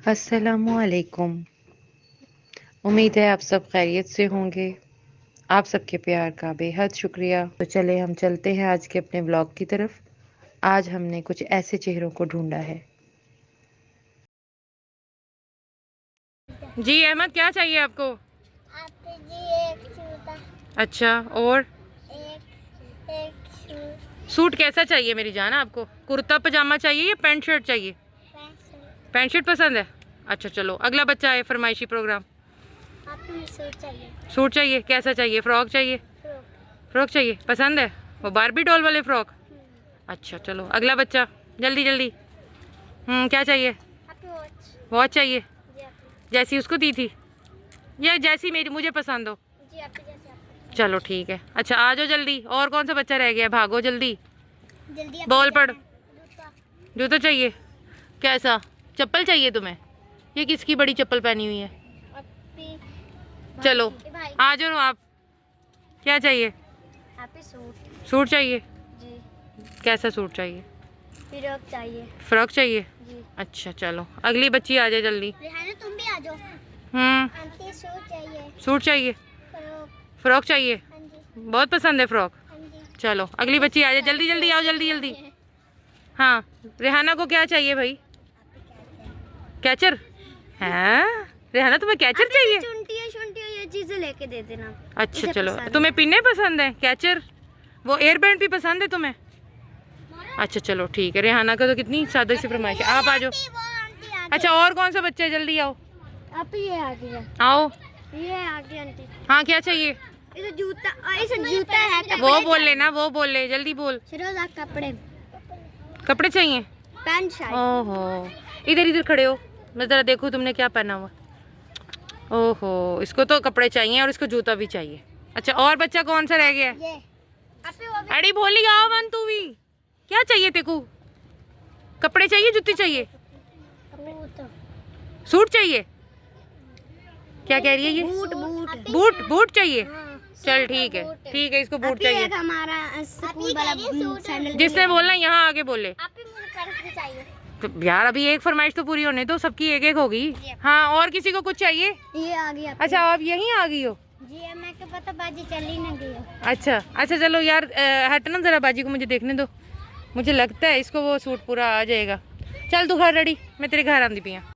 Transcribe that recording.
अस्सलामुअलैकुम। उम्मीद है आप सब खैरियत से होंगे। आप सबके प्यार का बेहद शुक्रिया। तो चले हम चलते हैं आज के अपने व्लॉग की तरफ। आज हमने कुछ ऐसे चेहरों को ढूंढा है। जी अहमद, क्या चाहिए आपको? आपको जी एक जूता। अच्छा, और एक सूट कैसा चाहिए मेरी जान? आपको कुर्ता पजामा चाहिए या पैंट शर्ट चाहिए? पैंट शर्ट पसंद है? अच्छा चलो, अगला बच्चा है फरमाइशी प्रोग्राम। आपको सूट चाहिए? सूट चाहिए, कैसा चाहिए? फ्रॉक चाहिए? फ्रॉक चाहिए, पसंद है वो बारबी डॉल वाले फ्रॉक? अच्छा चलो, अगला बच्चा, जल्दी जल्दी। क्या चाहिए? वॉच चाहिए, जैसी उसको दी थी या जैसी मेरी मुझे पसंद हो? जी, आपके जैसे। चलो ठीक है। अच्छा आ जाओ जल्दी। और कौन सा बच्चा रह गया? भागो जल्दी जल्दी बोल पड़। जूता। जूता चाहिए, कैसा? चप्पल चाहिए तुम्हें? ये किसकी बड़ी चप्पल पहनी हुई है? चलो आ जाओ आप। क्या चाहिए? सूट। सूट चाहिए? जी। कैसा सूट चाहिए? फ्रॉक चाहिए। फ्रॉक चाहिए? जी। अच्छा चलो, अगली बच्ची आ जाए जल्दी। रिहाना तुम भी आ जाओ। आंटी सूट चाहिए। सूट चाहिए? फ्रॉक। फ्रॉक चाहिए? हाँ जी। बहुत पसंद है फ्रॉक? हाँ जी। चलो अगली बच्ची आ जाए, जल्दी जल्दी आओ, जल्दी जल्दी। हाँ, रेहाना को क्या चाहिए भाई? कैचर? हैं रेहाना, तुम्हें कैचर चाहिए? चुंटियाँ ये चीजें लेके दे देना। अच्छा चलो, तुम्हें पिने पसंद है? कैचर वो एयर बैंड भी पसंद है तुम्हें? अच्छा चलो ठीक है। रेहाना का तो कितनी सादे से फरमाइश है। आप आ जाओ। अच्छा और कौन सा बच्चा है? जल्दी आओ। आप ये आ गया। आओ। ये आ गई आंटी। हाँ क्या चाहिए? इसे जूता है। वो बोल लेना, वो बोल ले, जल्दी बोल। कपड़े। कपड़े चाहिए? Pant shirt. ओहो, इधर इधर खड़े हो, मैं जरा देखूं तुमने क्या पहना हुआ। ओहो, इसको तो कपड़े चाहिए और इसको जूता भी चाहिए। अच्छा और बच्चा कौन सा रह गया? ये अड़ी बोली आओ वन तू भी। क्या चाहिए तेको? कपड़े चाहिए, जूती चाहिए, सूट चाहिए? क्या कह रही है ये? बूट बूट चाहिए? चल ठीक है, ठीक है, इसको बूट चाहिए। हमारा स्कूल वाला सैंडल। जिसने बोलना यहाँ आगे बोले। चाहिए। तो यार अभी एक फरमाइश तो पूरी होने दो, सबकी एक एक होगी। हाँ और किसी को कुछ चाहिए? ये आ गई। अच्छा आप यहीं आ गई हो? जी मैं क्या पता, बाजी चली ना गई हो। अच्छा अच्छा चलो यार, हटना जरा, बाजी को मुझे देखने दो। मुझे लगता है इसको वो सूट पूरा आ जाएगा। चल तू घर रेडी, मैं तेरे घर आंदी पिया।